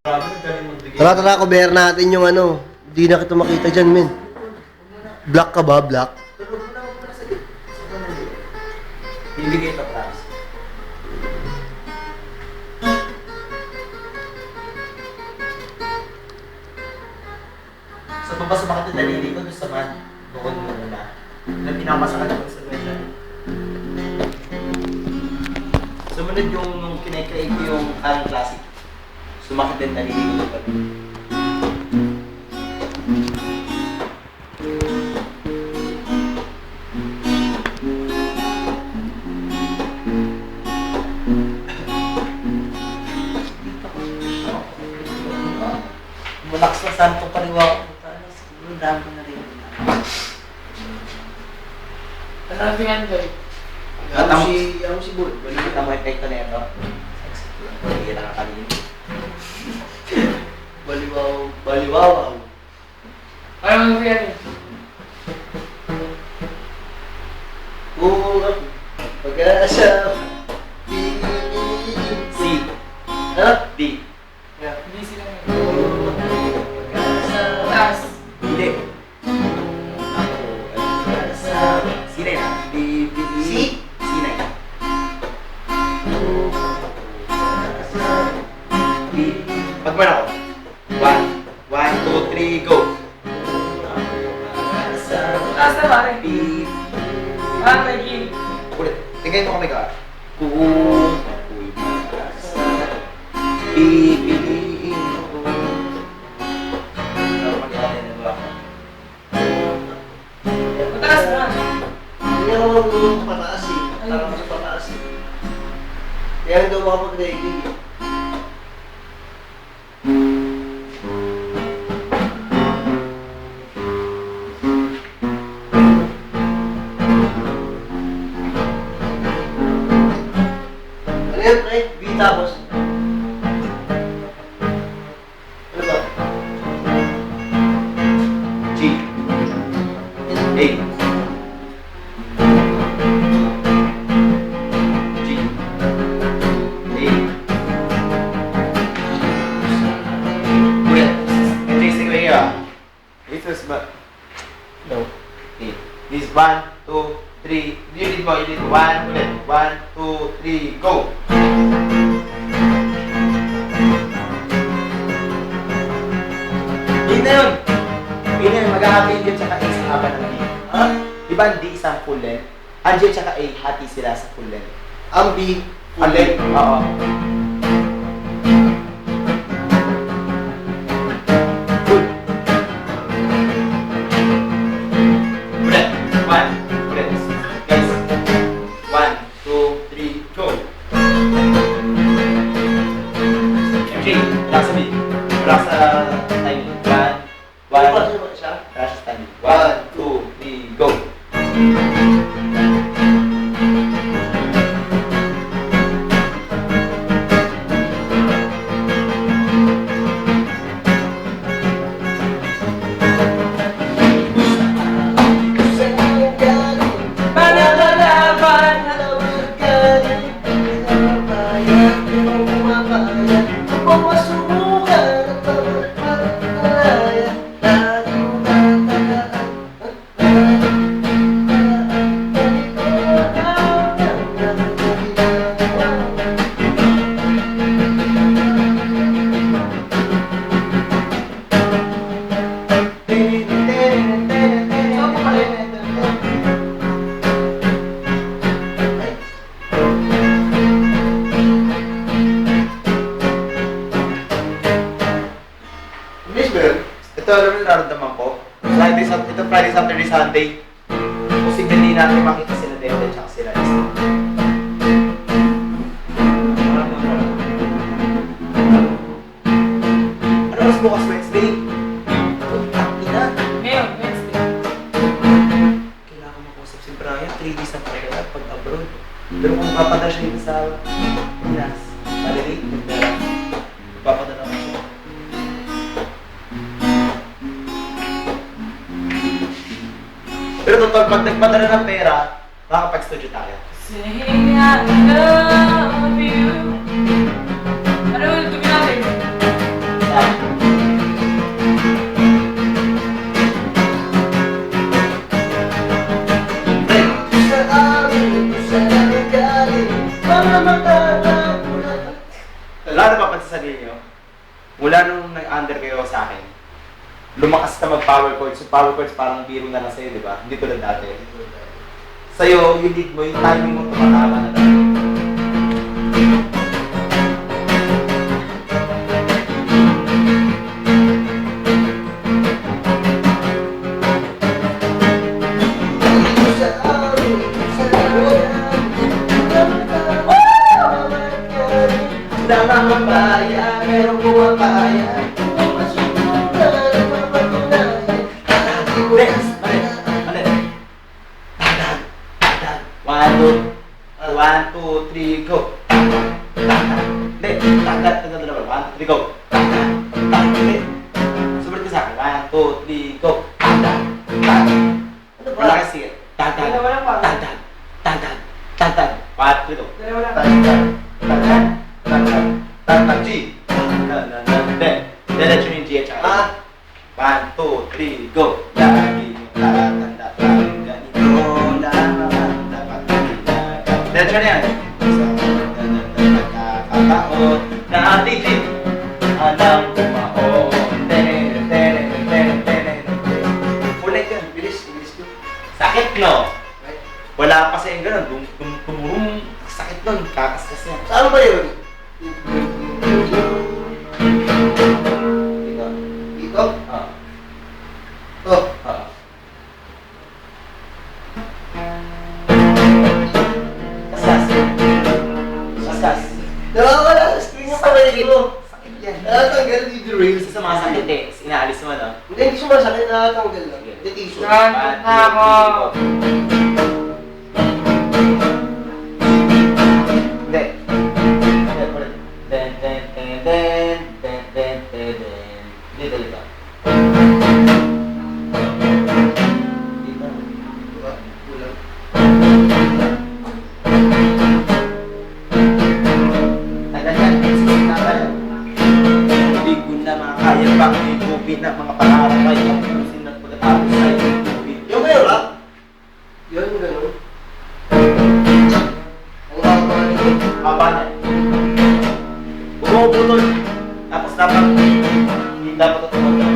Tara, tara, cover natin yung ano. Hindi na kita makita dyan, men. Black ka ba? Black? Bibigay pa taas. Sa baba sa bakit dalili ko, gusto man. Bukod mo muna. Na pinapasakal ako sa kwenta. Sumunod yung kinakain ko yung Karen Classic. Sumakit din dalili ko pa rin. Malakas na santong kaliwa ko. Siguro dami ko na rin. Ano yan, Joy? Ako si Bull. Kita mo epekto na ito. Hindi lang kanina. Baliwaw. Baliwaw. Ano yan eh? Bukas. Pag-asa. C. Ha? D. Hindi sila nga. Pag-asa. Taas. Hindi. C na yun. D, B, D. C? C na yun. B. Pagman ako. 1, 2, 3, go. Taas na pare. B. Ah, may gin. Ulit. Tingnan mo kami ka. Kung ako'y mag-asa, pipiliin ko. Pero mag-ialin na ba ako? Mataas na. Hindi ako marunong pataas eh. Parang mas pataas eh. Kaya hindi ako makapag-ready eh. Ano yan, pre? B tapos? Ano ba? G. A. G. A. Ulit. Interesting ko here. This is but no. Okay. This 1, 2, 3. You did mo. You did 1. Ulit. 1, 2, 3. Go. Yun na yun. Yun na yun. Mag-happy yun tsaka A sa haba naman yun. Ha? Di ba D isang full length? Ang J tsaka A, hati sila sa full length. Ang B. Full length? Oo. Good. Ulit. 1. Ulit. Guys. 1, 2, 3, go. MJ, relax a bit. Relax sa timing. 1, 1. Ano ba siya? Relax sa timing. 1, 2, 3, go. Panalalaban. English ba yun? Ito alam mo nararamdaman ko? Ito Friday, Saturday, Sunday. Kasi hindi natin makita sila Dente tsaka sila Isla. Ano mas bukas Wednesday? Putang ina. Ngayon, Wednesday. Kailangan makausap si Brian. 3 days ang pagkakala pag abroad. Pero kung papadala siya dito sa Pinas, malilate, papadala ko siya. Pero totoo, pag nagpadala ng pera, makakapag-studio tayo. Saying I love you. Ano ulit ito natin? Mula nung nag-under kayo sa akin, lumakas ka mag-power chords. Yung power chords parang biro na lang sa'yo, di ba? Hindi tulad dati. Sa'yo, yung lead mo, yung timing mo tumatama na dati. Mga bayan, merong bumabayan. Masubok na napapatunayan. Next! Balik! Tagdag! Tagdag! 1, 2, 3, go! Tagdag! Hindi! Tagdag! Tagdag dalawa. 1, 2, 3, go! Tagdag! Tagdag! Hindi! Sumunod ka sa akin. 1, 2, 3, go! Tagdag! Tagdag! Ano ba? Wala kasi. Tagdag! Dalawa lang pa. Tagdag! Tagdag! Tagdag! 1, 2, 3, go! Dalawa lang. Tagdag! Tagdag! Tagdag! Tagdag! G! Hindi! Diretso yung G at saka A. 1, 2, 3, go! Lagi mo tatanda parang ganito lamang ang dapat ginagawa. Diretso na yan. Sa pagkakataon na ating jeep, alam kumahon. Ulit yan. Bilis ko. Sakit, no? Wala pa sa'yo ganun. Tumurong. Sakit nun. Kakaskas yan. Saan ba yun? Dito. Dito? Ah. Oh. Ah. Kaskas. Kaskas. Nawawala. Screen yung pamalik mo. Sakit yan. Nakatanggal dito rin. Isa sa mga sakit eh. Inaalis mo, no? Hindi sumasakit. Nakatanggal lang. Hindi tissue. Nandun na ako. Hindi. Hindi, ulit. Den, den, den, den, den, den, den, den. Dito, dito. Dito. Diba? Kulang. Nagandyan, exit na tayo. Hindi ko na makakaya pang higupin ng mga pangarap ay tapusin at pagkatapos ay higupin. Yung kayo rap? Yun, ganun. Ang haba nito. Haba na. Bumubutol. Tapos dapat, hindi dapat ito tumutol.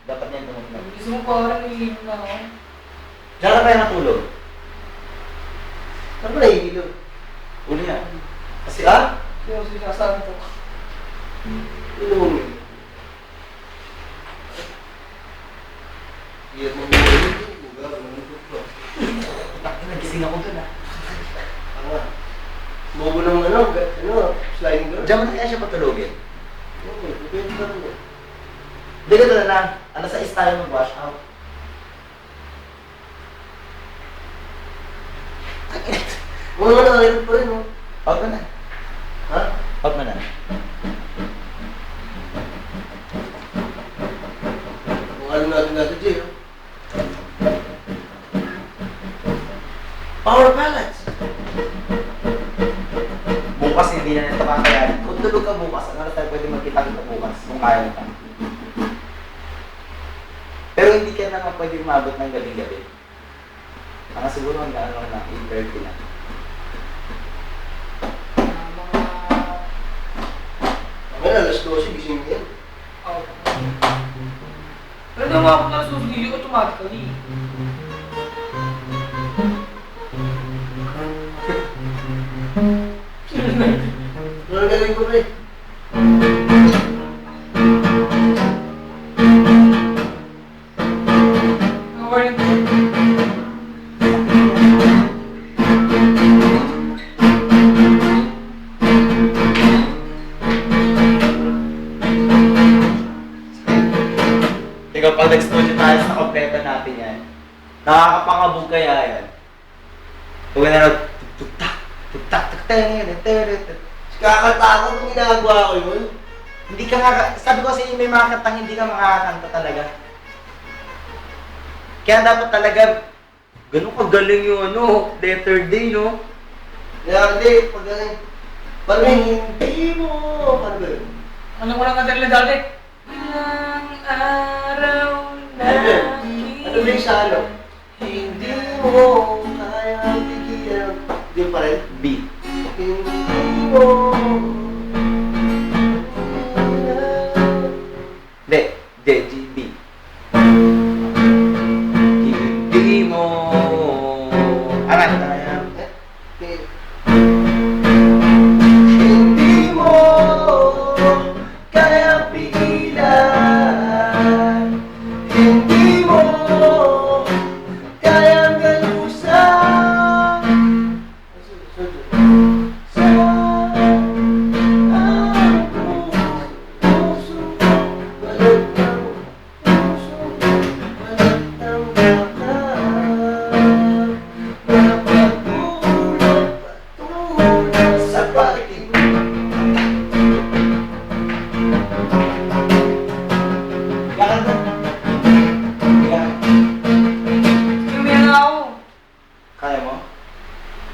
Dapat niyan tumutol. Gusto mo parang nililip na ako. Diyan ka tayo natulog. Saan ba nahihilog? Uli yan. Kasi, Ha? Pero sinasabi ko. Ilong. Hirap mo muna yun. Buga, manunod ko. nagising ako dun ah. Tama. Bobo ng ano, sliding door. Diyan mo na kaya siya patulogin. Okay, depende pa rin. Hindi ka na lang. Alas 6 tayo mag-wash out. Mga nga nakahirap pa rin, no? Out mo na. Ha? Out mo na. Kung ano natin Jay, no? Power balance! Bukas hindi na nito kakayanin. Kung tulog ka bukas, ano tayo pwede magkita-kita bukas kung kaya mo pa. Pero hindi ka naman pwede umabot ng gabi-gabi. Mga siguro hanggang ano na, 8:30 na. Ngayon, alas 12, gising yan. Oo. Pero nung ako na susili, automatically. Nagaling ko rin. Warning ko. Ikaw, pag nag-studio tayo sa kompleto natin yan, nakakapangabog kaya yan. Huwag na lang, tuk-tak, tuk-tak, tuk-tak, Kakatakot kung ginagawa ko yun. hindi ka sabi ko kasi may mga kantang hindi ka makakanta talaga. Kaya dapat talaga, ganun kagaling yung ano, letter day, no? Kaya hindi, pag galing. Parang hindi mo. Ano ba yun? Ano ko lang kadali dati? Ilang araw na Ano ba yun? Ano ba yung sa ano? Hindi mo kaya bigyan. Hindi pa rin? B. Hindi mo kaya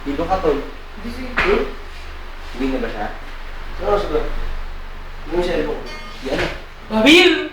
Dito ka, tol. Hindi si... Uwi na ba siya? Ano sa ba? Yung cellphone. Yan. Babil!